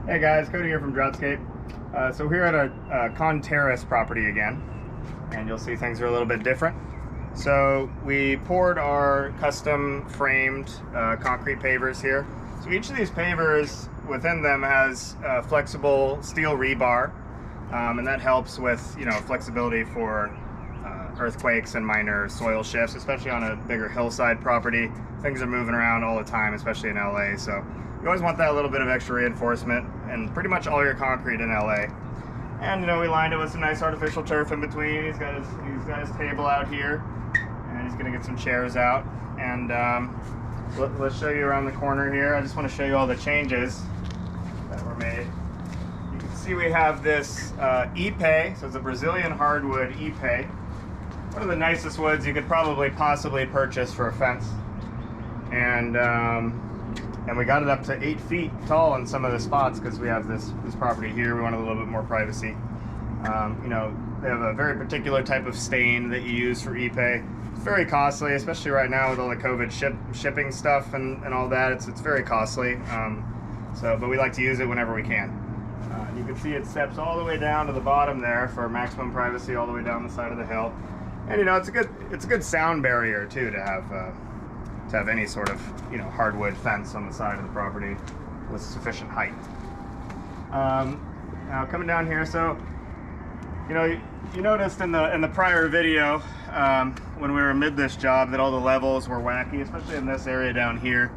Hey guys, Cody here from Droughtscape. So we're at a Terrace property again, and you'll see things are a little bit different. So we poured our custom framed concrete pavers here. So each of these pavers within them has flexible steel rebar, and that helps with flexibility for earthquakes and minor soil shifts, especially on a bigger hillside property. Things are moving around all the time, especially in LA. So you always want that little bit of extra reinforcement, and pretty much all your concrete in LA. And we lined it with some nice artificial turf in between. He's got his table out here, and he's gonna get some chairs out. And let's show you around the corner here. I just want to show you all the changes that were made. You can see we have this Ipe, so it's a Brazilian hardwood Ipe. One of the nicest woods you could probably possibly purchase for a fence. And we got it up to 8 feet tall in some of the spots because we have this property here. We wanted a little bit more privacy. They have a very particular type of stain that you use for Ipe. It's very costly, especially right now with all the COVID shipping stuff and all that. It's very costly. But we like to use it whenever we can. You can see it steps all the way down to the bottom there for maximum privacy, all the way down the side of the hill. And it's a good sound barrier too to have any sort of hardwood fence on the side of the property with sufficient height. Now coming down here, so you noticed in the prior video when we were amid this job that all the levels were wacky, especially in this area down here.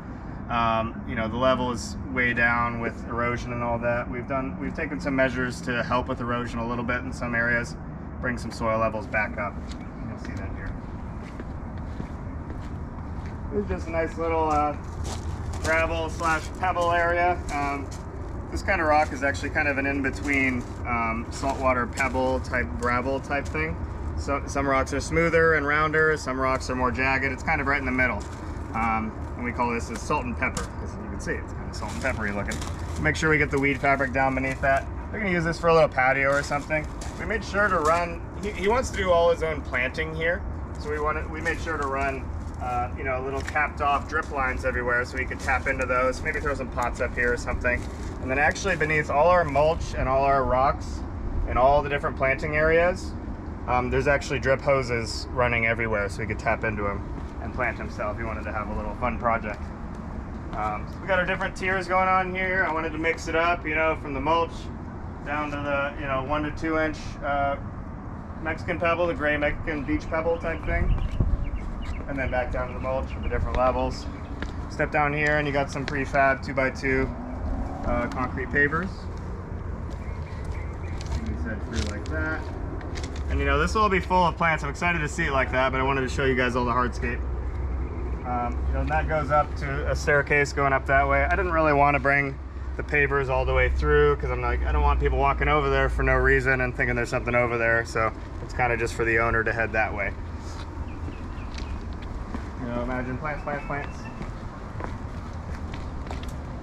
The level is way down with erosion and all that. We've taken some measures to help with erosion a little bit in some areas, bring some soil levels back up. You'll see that here. This is just a nice little gravel / pebble area. This kind of rock is actually kind of an in-between saltwater pebble type gravel type thing. So some rocks are smoother and rounder, some rocks are more jagged. It's kind of right in the middle. And we call this salt and pepper, as you can see, it's kind of salt and peppery looking. Make sure we get the weed fabric down beneath that. We're gonna use this for a little patio or something. We made sure to run, he wants to do all his own planting here. So we made sure to run little capped off drip lines everywhere so we could tap into those. Maybe throw some pots up here or something. And then actually beneath all our mulch and all our rocks and all the different planting areas, there's actually drip hoses running everywhere so we could tap into them and plant himself. He wanted to have a little fun project. So we got our different tiers going on here. I wanted to mix it up, from the mulch down to the 1 to 2 inch Mexican pebble, the gray Mexican beach pebble type thing. And then back down to the mulch with the different levels. Step down here and you got some prefab 2x2 concrete pavers. You set through like that. And this will all be full of plants. I'm excited to see it like that, but I wanted to show you guys all the hardscape. And that goes up to a staircase going up that way. I didn't really want to bring the pavers all the way through because I'm like, I don't want people walking over there for no reason and thinking there's something over there. So it's kind of just for the owner to head that way. Imagine plants.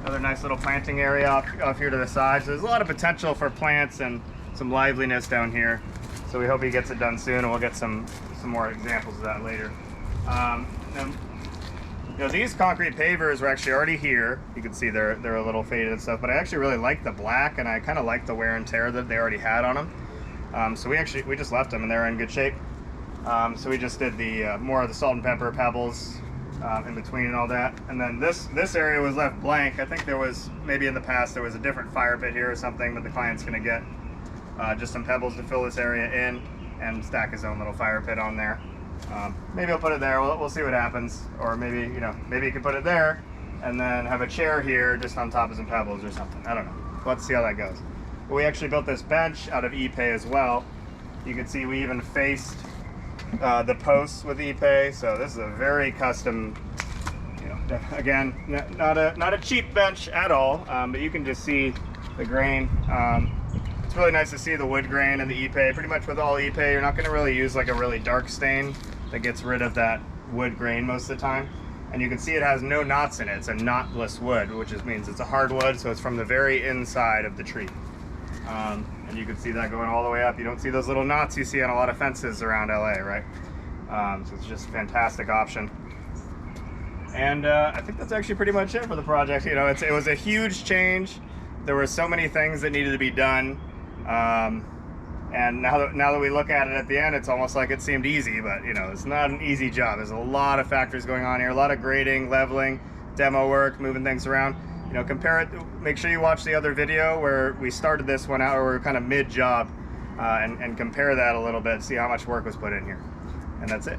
Another nice little planting area off here to the side. So there's a lot of potential for plants and some liveliness down here. So we hope he gets it done soon, and we'll get some more examples of that later. These concrete pavers were actually already here. You can see they're a little faded and stuff, but I actually really like the black, and I kind of like the wear and tear that they already had on them. So we just left them, and they're in good shape. So we just did the more of the salt and pepper pebbles in between and all that. And then this area was left blank. I think there was, maybe in the past, there was a different fire pit here or something, but the client's gonna get just some pebbles to fill this area in and stack his own little fire pit on there. Maybe I'll put it there. We'll see what happens. Or maybe, maybe you can put it there and then have a chair here just on top of some pebbles or something. I don't know. We'll have to see how that goes. But we actually built this bench out of Ipe as well. You can see we even faced the posts with Ipe, so this is a very custom, again, not a cheap bench at all, but you can just see the grain. It's really nice to see the wood grain and the Ipe. Pretty much with all Ipe, you're not going to really use like a really dark stain that gets rid of that wood grain most of the time. And you can see it has no knots in it. It's a knotless wood, which means it's a hardwood, so it's from the very inside of the tree. And you can see that going all the way up. You don't see those little knots you see on a lot of fences around LA, right? So it's just a fantastic option. And I think that's actually pretty much it for the project. It was a huge change. there were so many things that needed to be done. And now that we look at it at the end, it's almost like it seemed easy, but you know, it's not an easy job. There's a lot of factors going on here, a lot of grading, leveling, demo work, moving things around. You know, compare it, make sure you watch the other video where we started this one out, or we're kind of mid-job, and compare that a little bit, see how much work was put in here. And that's it.